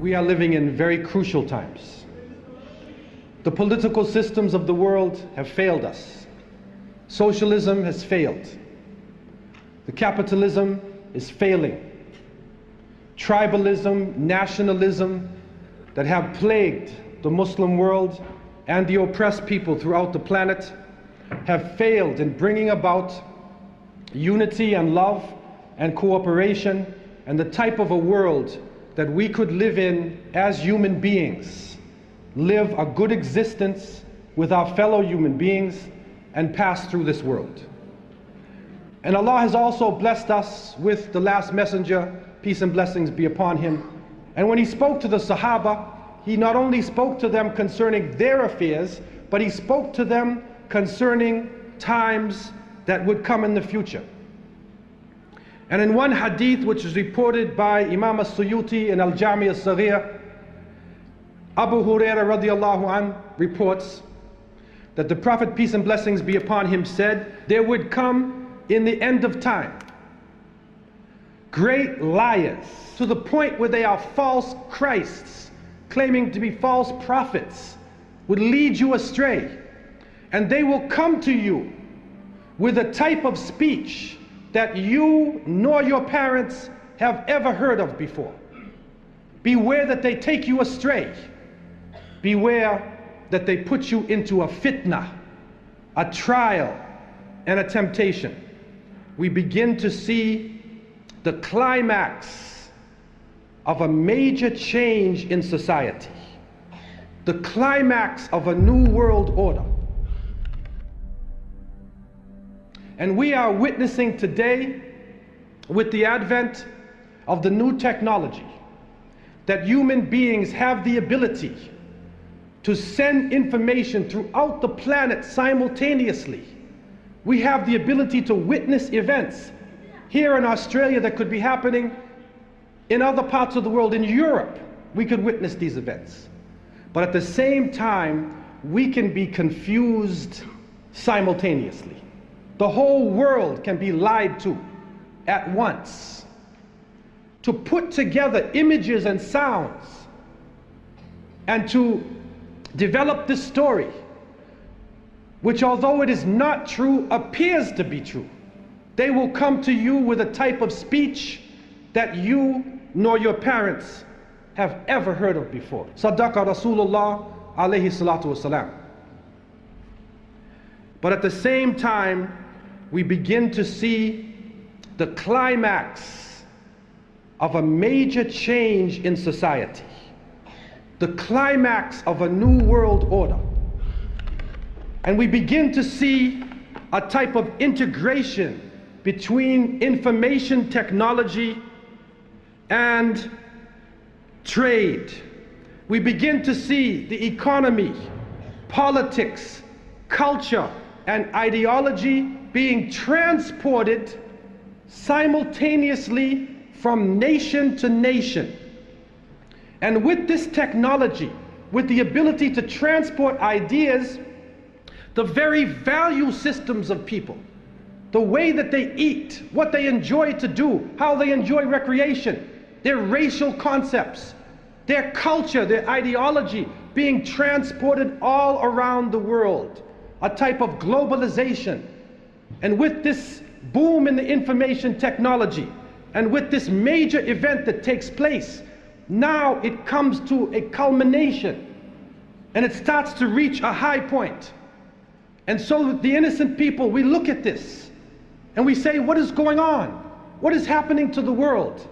We are living in very crucial times. The political systems of the world have failed us. Socialism has failed. The capitalism is failing. Tribalism, nationalism that have plagued the Muslim world and the oppressed people throughout the planet have failed in bringing about unity and love and cooperation and the type of a world that we could live in as human beings, live a good existence with our fellow human beings and pass through this world. And Allah has also blessed us with the last messenger, peace and blessings be upon him. And when he spoke to the Sahaba, he not only spoke to them concerning their affairs, but he spoke to them concerning times that would come in the future. And in one hadith which is reported by Imam as-Suyuti in Al-Jami al-Saghir, Abu Hurairah radiallahu anh reports that the Prophet, peace and blessings be upon him, said, there would come in the end of time great liars to the point where they are false Christs, claiming to be false prophets, would lead you astray. And they will come to you with a type of speech that you nor your parents have ever heard of before. Beware that they take you astray. Beware that they put you into a fitna, a trial, and a temptation. We begin to see the climax of a major change in society, the climax of a new world order. And we are witnessing today, with the advent of the new technology, that human beings have the ability to send information throughout the planet simultaneously. We have the ability to witness events here in Australia that could be happening in other parts of the world. In Europe, we could witness these events. But at the same time, we can be confused simultaneously. The whole world can be lied to at once. To put together images and sounds and to develop this story, which although it is not true, appears to be true. They will come to you with a type of speech that you nor your parents have ever heard of before. Sadaqa Rasulullah alayhi salatu wasalam. But at the same time, we begin to see the climax of a major change in society, the climax of a new world order. And we begin to see a type of integration between information technology and trade. We begin to see the economy, politics, culture, and ideology being transported simultaneously from nation to nation. And with this technology, with the ability to transport ideas, the very value systems of people, the way that they eat, what they enjoy to do, how they enjoy recreation, their racial concepts, their culture, their ideology being transported all around the world, a type of globalization. And with this boom in the information technology, and with this major event that takes place, now it comes to a culmination, and it starts to reach a high point. And so the innocent people, we look at this, and we say, what is going on? What is happening to the world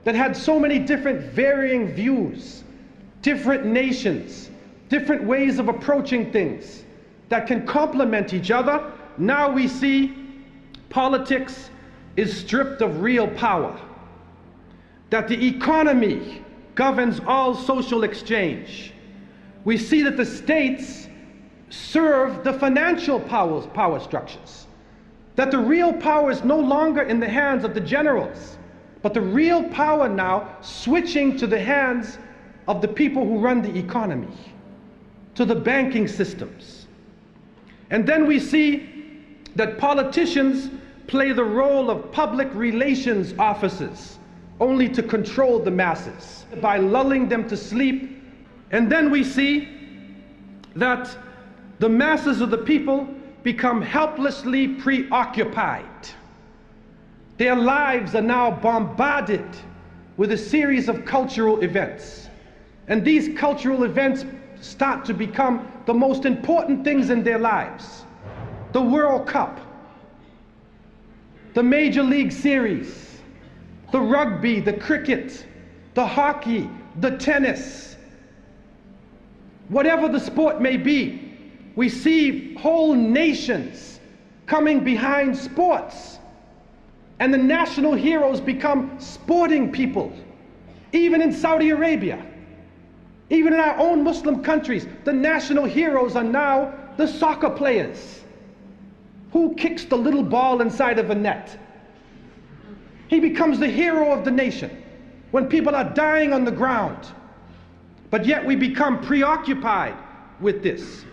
that had so many different varying views, different nations, different ways of approaching things that can complement each other? Now we see politics is stripped of real power, that the economy governs all social exchange. We see that the states serve the financial power structures, that the real power is no longer in the hands of the generals, but the real power now switching to the hands of the people who run the economy, to the banking systems. And then we see that politicians play the role of public relations officers only to control the masses by lulling them to sleep. And then we see that the masses of the people become helplessly preoccupied. Their lives are now bombarded with a series of cultural events. And these cultural events start to become the most important things in their lives. The World Cup, the Major League Series, the rugby, the cricket, the hockey, the tennis. Whatever the sport may be, we see whole nations coming behind sports. And the national heroes become sporting people. Even in Saudi Arabia, even in our own Muslim countries, the national heroes are now the soccer players. Who kicks the little ball inside of a net? He becomes the hero of the nation when people are dying on the ground. But yet we become preoccupied with this.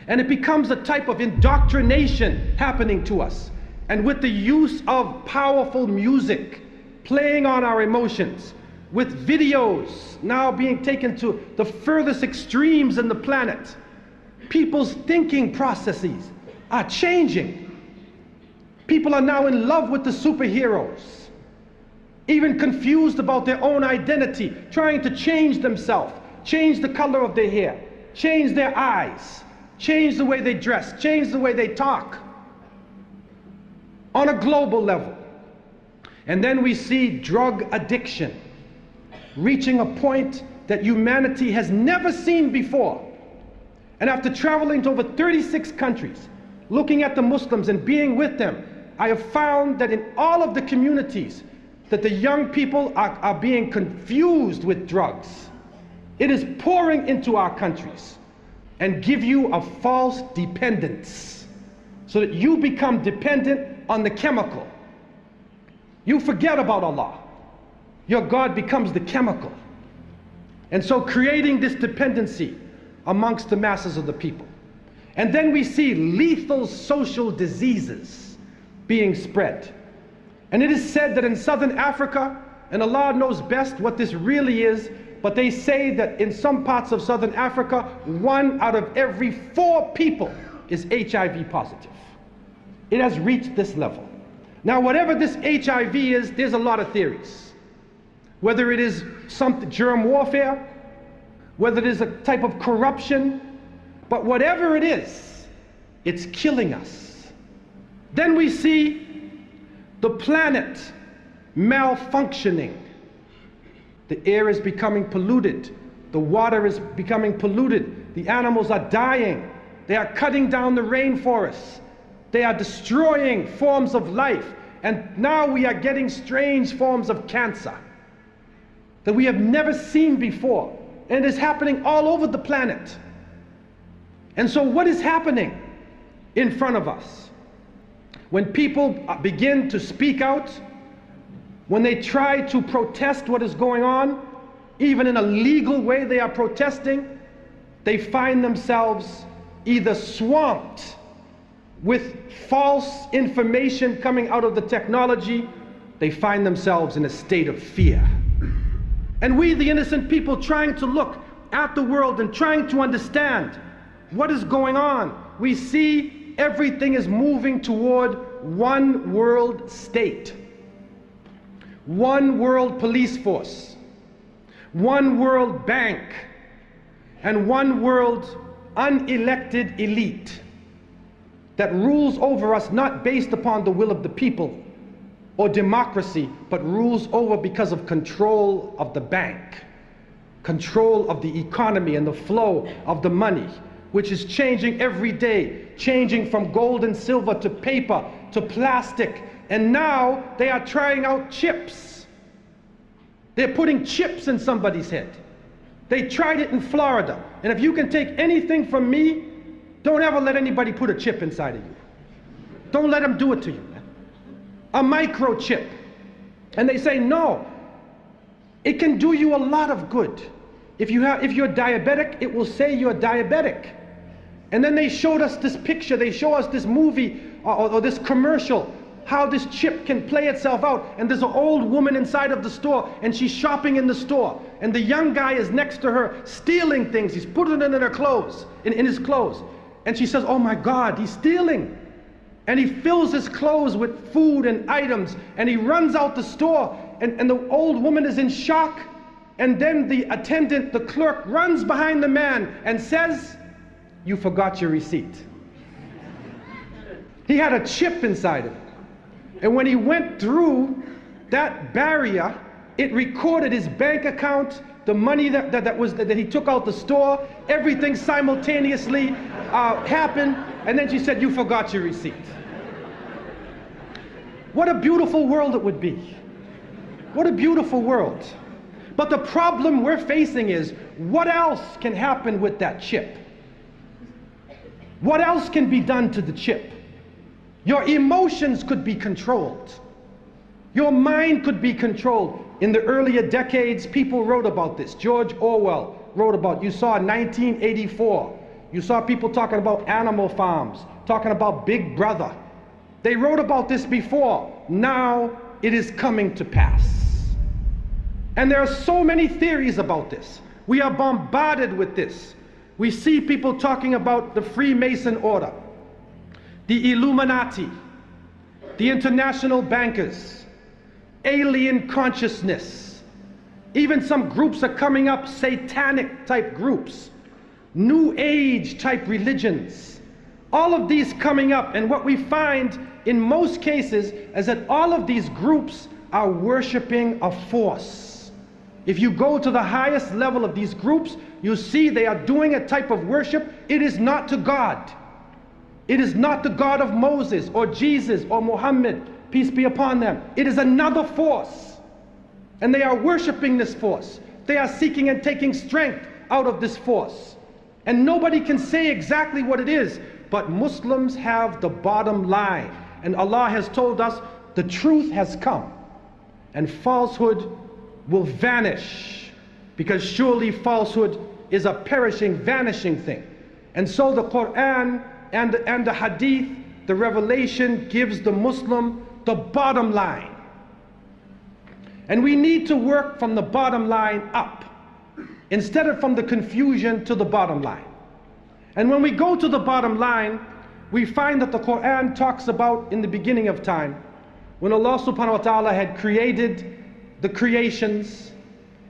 And it becomes a type of indoctrination happening to us. And with the use of powerful music playing on our emotions, with videos now being taken to the furthest extremes in the planet, people's thinking processes are changing. People are now in love with the superheroes, even confused about their own identity, trying to change themselves, change the color of their hair, change their eyes, change the way they dress, change the way they talk on a global level. And then we see drug addiction reaching a point that humanity has never seen before. And after traveling to over 36 countries, looking at the Muslims and being with them, I have found that in all of the communities that the young people are being confused with drugs. It is pouring into our countries and give you a false dependence so that you become dependent on the chemical. You forget about Allah. Your God becomes the chemical. And so creating this dependency amongst the masses of the people. And then we see lethal social diseases being spread. And it is said that in Southern Africa, and Allah knows best what this really is, but they say that in some parts of Southern Africa, 1 out of every 4 people is HIV positive. It has reached this level. Now, whatever this HIV is, there's a lot of theories. Whether it is some germ warfare, whether it is a type of corruption, but whatever it is, it's killing us. Then we see the planet malfunctioning. The air is becoming polluted. The water is becoming polluted. The animals are dying. They are cutting down the rainforests. They are destroying forms of life. And now we are getting strange forms of cancer that we have never seen before. And it is happening all over the planet. And so what is happening in front of us? When people begin to speak out, when they try to protest what is going on, even in a legal way they are protesting, they find themselves either swamped with false information coming out of the technology, they find themselves in a state of fear. And we, the innocent people, trying to look at the world and trying to understand what is going on, we see everything is moving toward one world state, one world police force, one world bank, and one world unelected elite that rules over us not based upon the will of the people or democracy, but rules over because of control of the bank, control of the economy and the flow of the money, which is changing every day, changing from gold and silver to paper to plastic. And now they are trying out chips. They're putting chips in somebody's head. They tried it in Florida. And if you can take anything from me, don't ever let anybody put a chip inside of you. Don't let them do it to you, man. A microchip. And they say, no, it can do you a lot of good. If you're diabetic, it will say you're diabetic. And then they showed us this picture, they show us this movie or this commercial how this chip can play itself out. And there's an old woman inside of the store, and she's shopping in the store, and the young guy is next to her stealing things. He's putting it in her clothes, in his clothes, and she says, oh my God, he's stealing. And he fills his clothes with food and items, and he runs out the store, and the old woman is in shock. And then the attendant, the clerk, runs behind the man and says, you forgot your receipt. He had a chip inside of him. And when he went through that barrier, it recorded his bank account, the money that he took out the store, everything simultaneously happened. And then she said, you forgot your receipt. What a beautiful world it would be. What a beautiful world. But the problem we're facing is, what else can happen with that chip? What else can be done to the chip? Your emotions could be controlled. Your mind could be controlled. In the earlier decades, people wrote about this. George Orwell wrote about, you saw 1984. You saw people talking about animal farms, talking about Big Brother. They wrote about this before. Now it is coming to pass. And there are so many theories about this. We are bombarded with this. We see people talking about the Freemason order, the Illuminati, the international bankers, alien consciousness. Even some groups are coming up, satanic type groups, New Age type religions. All of these coming up, and what we find in most cases is that all of these groups are worshiping a force. If you go to the highest level of these groups, you see they are doing a type of worship. It is not to God. It is not the God of Moses or Jesus or Muhammad, peace be upon them. It is another force. And they are worshiping this force. They are seeking and taking strength out of this force. And nobody can say exactly what it is, but Muslims have the bottom line. And Allah has told us the truth has come and falsehood will vanish, because surely falsehood is a perishing, vanishing thing. And so the Quran and the Hadith, the revelation, gives the Muslim the bottom line. And we need to work from the bottom line up, instead of from the confusion to the bottom line. And when we go to the bottom line, we find that the Quran talks about in the beginning of time, when Allah subhanahu wa ta'ala had created the creations,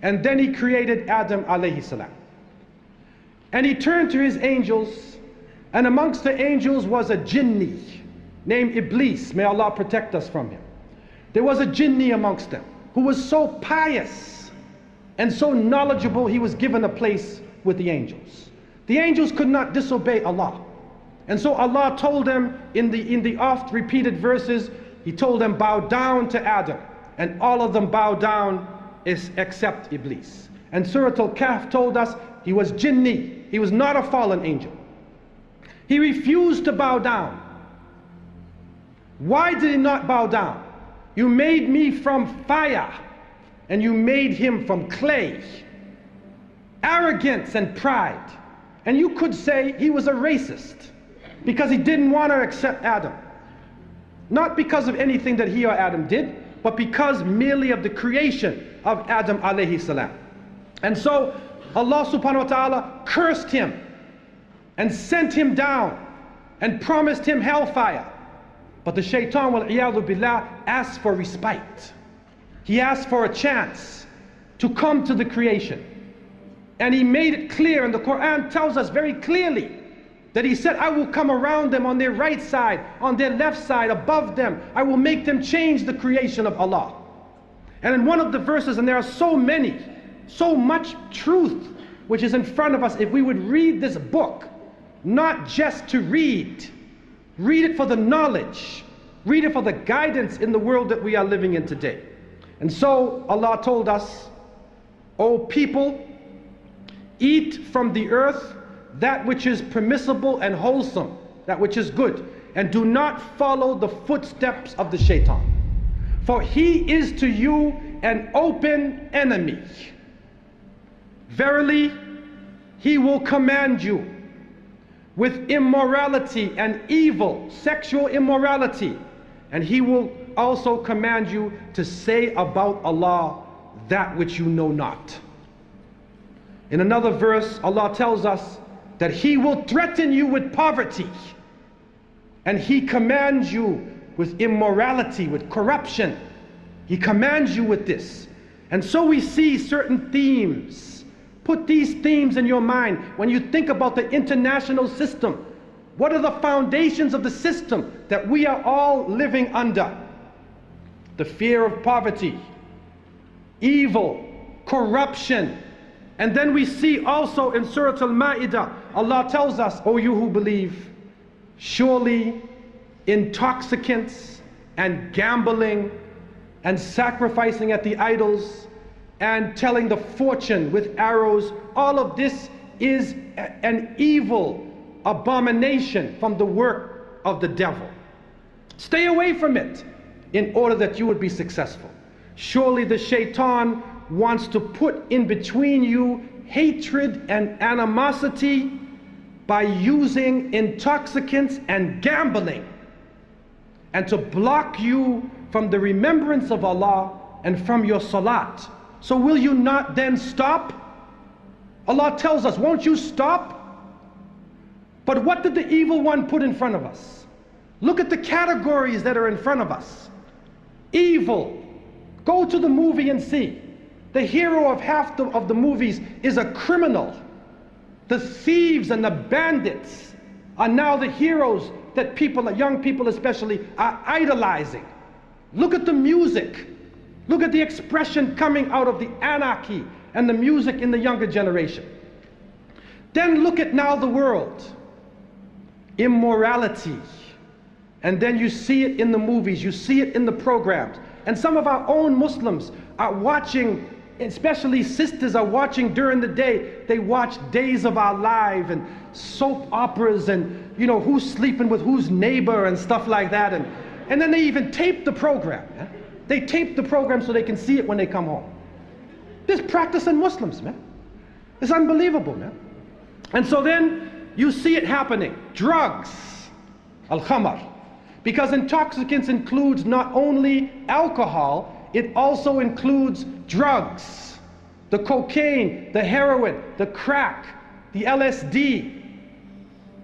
and then he created Adam alayhi salam. And he turned to his angels, and amongst the angels was a jinni named Iblis. May Allah protect us from him. There was a jinni amongst them who was so pious and so knowledgeable, he was given a place with the angels. The angels could not disobey Allah. And so Allah told them in the oft repeated verses, he told them, bow down to Adam. And all of them bow down except Iblis. And Surah Al-Kahf told us he was jinni. He was not a fallen angel. He refused to bow down. Why did he not bow down? You made me from fire, and you made him from clay. Arrogance and pride. And you could say he was a racist, because he didn't want to accept Adam. Not because of anything that he or Adam did, but because merely of the creation of Adam alayhi salam. And so Allah subhanahu wa ta'ala cursed him and sent him down and promised him hellfire. But the shaitan, wal-iyadhu billah, asked for respite. He asked for a chance to come to the creation. And he made it clear, and the Quran tells us very clearly that he said, I will come around them on their right side, on their left side, above them. I will make them change the creation of Allah. And in one of the verses, and there are so many, so much truth which is in front of us, if we would read this book, not just to read it for the knowledge, read it for the guidance in the world that we are living in today. And so Allah told us, O people, eat from the earth that which is permissible and wholesome, that which is good, and do not follow the footsteps of the shaitan, for he is to you an open enemy. Verily, he will command you with immorality and evil, sexual immorality, And He will also command you to say about Allah that which you know not. In another verse, Allah tells us that He will threaten you with poverty, and He commands you with immorality, with corruption. He commands you with this. And so we see certain themes. Put these themes in your mind when you think about the international system. What are the foundations of the system that we are all living under? The fear of poverty, evil, corruption. And then we see also in Surah Al-Ma'idah, Allah tells us, O you who believe, surely intoxicants and gambling and sacrificing at the idols and telling the fortune with arrows, all of this is an evil abomination from the work of the devil. Stay away from it in order that you would be successful. Surely the shaitan wants to put in between you hatred and animosity by using intoxicants and gambling, and to block you from the remembrance of Allah and from your salat. So will you not then stop? Allah tells us, won't you stop? But what did the evil one put in front of us? Look at the categories that are in front of us. Evil. Go to the movie and see. The hero of half of the movies is a criminal. The thieves and the bandits are now the heroes that people, young people especially, are idolizing. Look at the music. Look at the expression coming out of the anarchy and the music in the younger generation. Then look at now the world. Immorality. And then you see it in the movies, you see it in the programs. And some of our own Muslims are watching, especially sisters are watching during the day. They watch Days of Our Life and soap operas and, you know, who's sleeping with whose neighbor and stuff like that. And then they even tape the program. Yeah? They tape the program so they can see it when they come home. This practicing Muslims, man. It's unbelievable, man. And so then you see it happening. Drugs, al-khamar. Because intoxicants includes not only alcohol, it also includes drugs. The cocaine, the heroin, the crack, the LSD,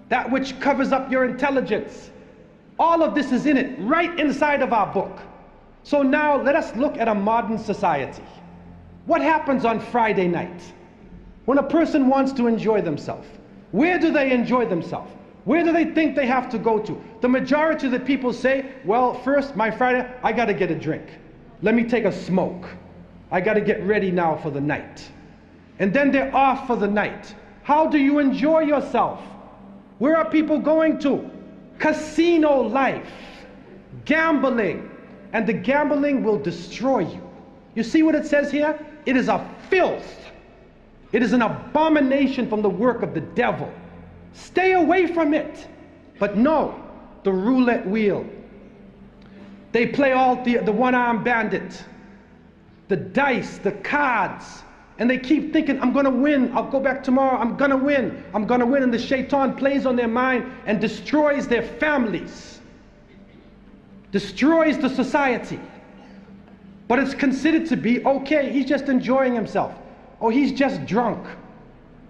that which covers up your intelligence. All of this is in it, right inside of our book. So now let us look at a modern society. What happens on Friday night? When a person wants to enjoy themselves, where do they enjoy themselves? Where do they think they have to go to? The majority of the people say, well, first, my Friday, I gotta get a drink. Let me take a smoke. I gotta get ready now for the night. And then they're off for the night. How do you enjoy yourself? Where are people going to? Casino life, gambling, and the gambling will destroy you. You see what it says here? It is a filth. It is an abomination from the work of the devil. Stay away from it. But no, the roulette wheel. They play all the one-armed bandit, the dice, the cards, and they keep thinking, I'm gonna win, I'll go back tomorrow, I'm gonna win, and the shaitan plays on their mind and destroys their families, destroys the society. But it's considered to be okay, he's just enjoying himself, or he's just drunk.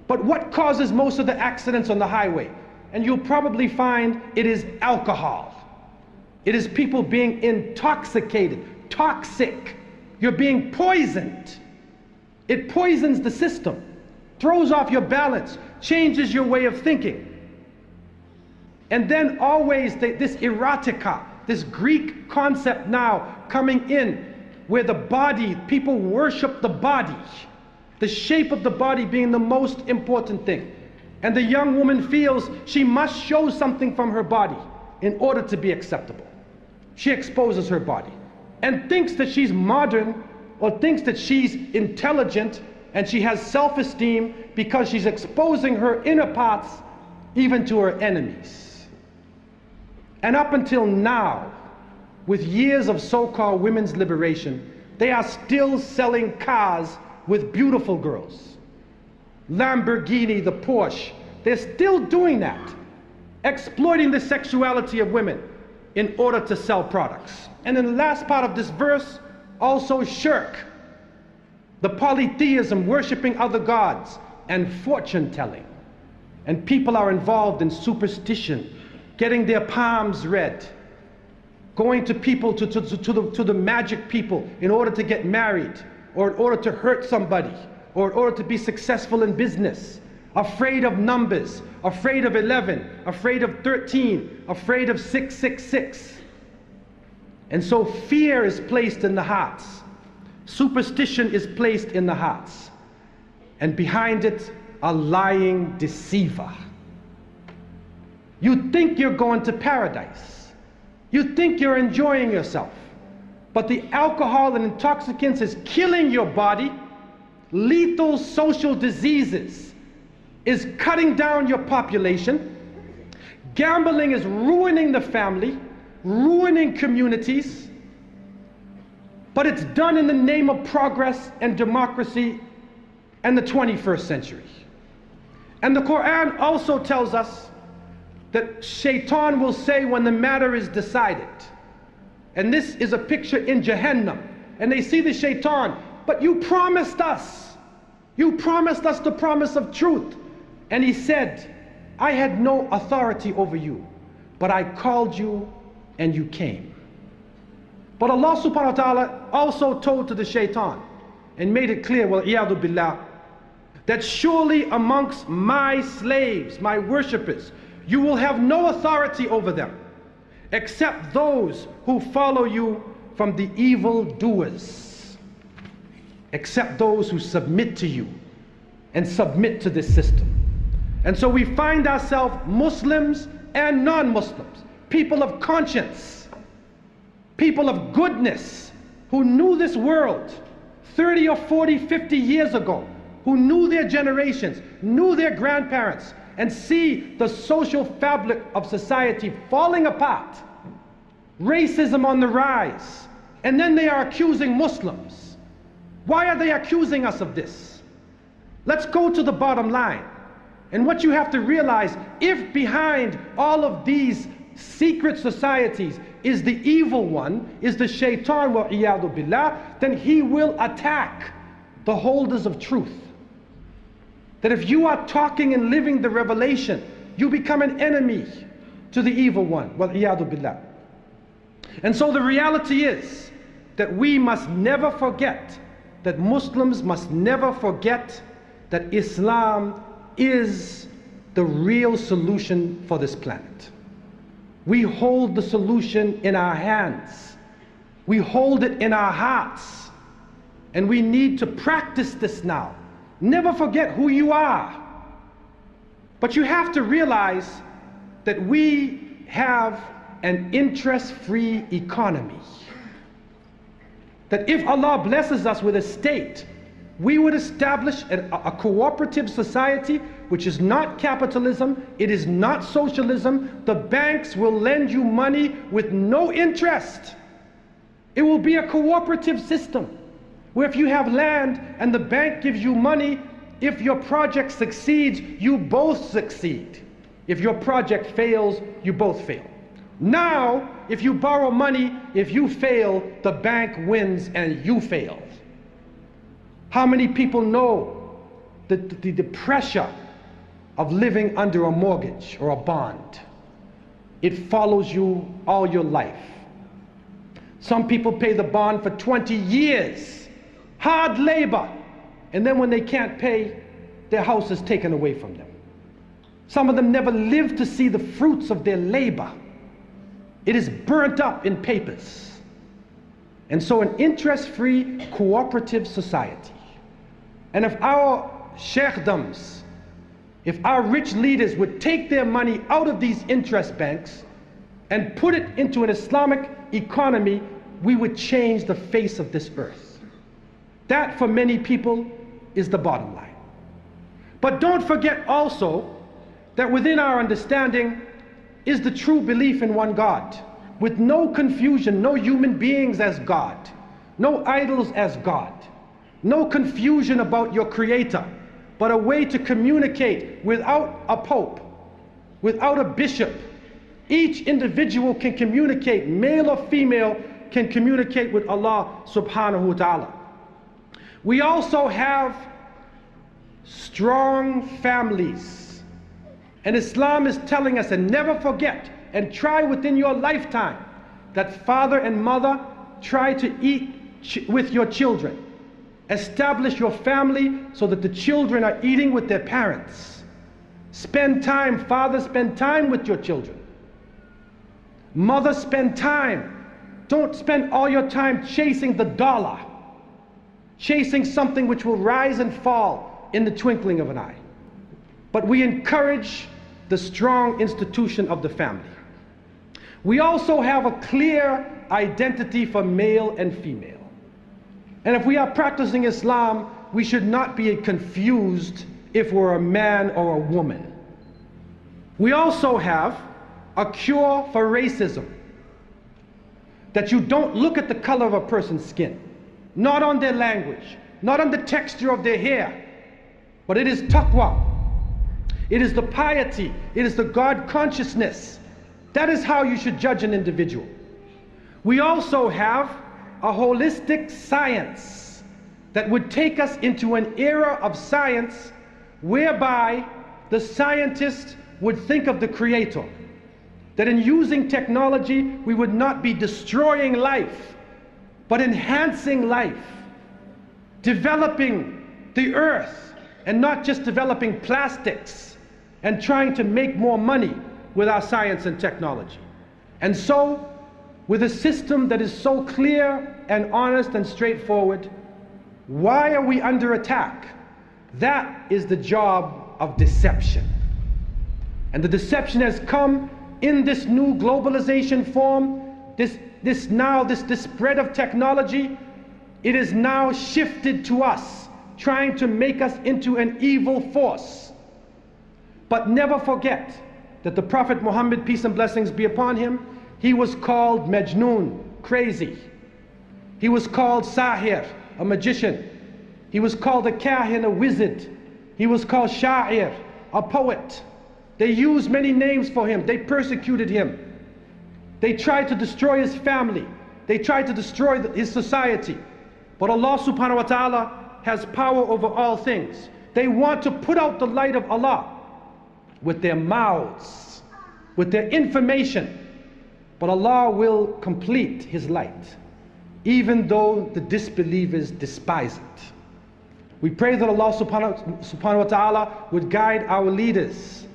But what causes most of the accidents on the highway? And you'll probably find it is alcohol. It is people being intoxicated, toxic. You're being poisoned. It poisons the system, throws off your balance, changes your way of thinking. And then always this erotica, this Greek concept now coming in, where the body, people worship the body. The shape of the body being the most important thing. And the young woman feels she must show something from her body in order to be acceptable. She exposes her body and thinks that she's modern, or thinks that she's intelligent and she has self-esteem because she's exposing her inner parts even to her enemies. And up until now, with years of so-called women's liberation, they are still selling cars with beautiful girls. Lamborghini, the Porsche, they're still doing that, exploiting the sexuality of women in order to sell products. And in the last part of this verse, also shirk, the polytheism, worshiping other gods, and fortune telling. And people are involved in superstition, getting their palms read, going to people, to the magic people in order to get married, or in order to hurt somebody, or in order to be successful in business, afraid of numbers, afraid of 11, afraid of 13, afraid of 666. And so fear is placed in the hearts. Superstition is placed in the hearts. And behind it, a lying deceiver. You think you're going to paradise. You think you're enjoying yourself. But the alcohol and intoxicants is killing your body. Lethal social diseases is cutting down your population. Gambling is ruining the family, ruining communities. But it's done in the name of progress and democracy and the 21st century. And the Quran also tells us that Shaitan will say when the matter is decided. And this is a picture in Jahannam. And they see the Shaitan, but you promised us. You promised us the promise of truth. And he said, I had no authority over you, but I called you and you came. But Allah subhanahu wa ta'ala also told to the Shaitan and made it clear, wal-iyadu billah, that surely amongst my slaves, my worshippers, you will have no authority over them except those who follow you from the evil doers, except those who submit to you and submit to this system. And so we find ourselves Muslims and non-Muslims, people of conscience, people of goodness, who knew this world 30 or 40, 50 years ago, who knew their generations, knew their grandparents, and see the social fabric of society falling apart, racism on the rise, and then they are accusing Muslims. Why are they accusing us of this? Let's go to the bottom line. And what you have to realize, if behind all of these secret societies is the evil one, is the Shaitan, wal-iyadu billah, then he will attack the holders of truth. That if you are talking and living the revelation, you become an enemy to the evil one, wal-iyadu billah. And so the reality is that we must never forget, that Muslims must never forget that Islam is the real solution for this planet. We hold the solution in our hands. We hold it in our hearts. And we need to practice this now. Never forget who you are. But you have to realize that we have an interest-free economy. That if Allah blesses us with a state, we would establish a cooperative society, which is not capitalism, it is not socialism. The banks will lend you money with no interest. It will be a cooperative system, where if you have land and the bank gives you money, if your project succeeds, you both succeed. If your project fails, you both fail. Now, if you borrow money, if you fail, the bank wins and you fail. How many people know the pressure of living under a mortgage or a bond? It follows you all your life. Some people pay the bond for 20 years, hard labor, and then when they can't pay, their house is taken away from them. Some of them never live to see the fruits of their labor. It is burnt up in papers. And so an interest-free cooperative society. And if our sheikhdoms, if our rich leaders would take their money out of these interest banks and put it into an Islamic economy, we would change the face of this earth. That, for many people, is the bottom line. But don't forget also that within our understanding is the true belief in one God, with no confusion, no human beings as God, no idols as God, no confusion about your Creator, but a way to communicate without a pope, without a bishop, Each individual can communicate, male or female, can communicate with Allah subhanahu wa ta'ala. We also have strong families. And Islam is telling us, and never forget, and try within your lifetime, that father and mother try to eat with your children. Establish your family so that the children are eating with their parents. Spend time, father, spend time with your children. Mother, spend time. Don't spend all your time chasing the dollar, chasing something which will rise and fall in the twinkling of an eye. But we encourage the strong institution of the family. We also have a clear identity for male and female. And if we are practicing Islam, we should not be confused if we're a man or a woman. We also have a cure for racism, that you don't look at the color of a person's skin, not on their language, not on the texture of their hair, but it is taqwa. It is the piety, it is the God consciousness. That is how you should judge an individual. We also have a holistic science that would take us into an era of science whereby the scientist would think of the Creator. That in using technology, we would not be destroying life, but enhancing life, developing the earth, and not just developing plastics and trying to make more money with our science and technology. And so, with a system that is so clear and honest and straightforward, why are we under attack? That is the job of deception. And the deception has come in this new globalization form, this spread of technology. It is now shifted to us, trying to make us into an evil force. But never forget that the Prophet Muhammad, peace and blessings be upon him, he was called Majnun, crazy. He was called Sahir, a magician. He was called a Kahin, a wizard. He was called Sha'ir, a poet. They used many names for him. They persecuted him. They tried to destroy his family. They tried to destroy his society. But Allah subhanahu wa ta'ala has power over all things. They want to put out the light of Allah with their mouths, with their information. But Allah will complete His light, even though the disbelievers despise it. We pray that Allah subhanahu wa ta'ala would guide our leaders,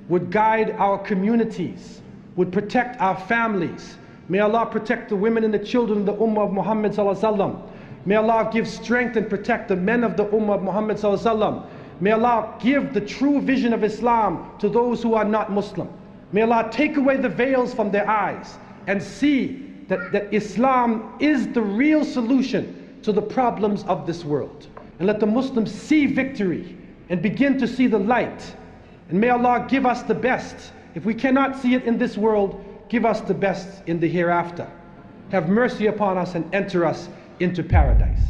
would guide our communities, would protect our families. May Allah protect the women and the children of the Ummah of Muhammad sallallahu alaihi wasallam. May Allah give strength and protect the men of the Ummah of Muhammad sallallahu alaihi wasallam. May Allah give the true vision of Islam to those who are not Muslim. May Allah take away the veils from their eyes and see that Islam is the real solution to the problems of this world. And let the Muslims see victory and begin to see the light. And may Allah give us the best. If we cannot see it in this world, give us the best in the hereafter. Have mercy upon us and enter us into paradise.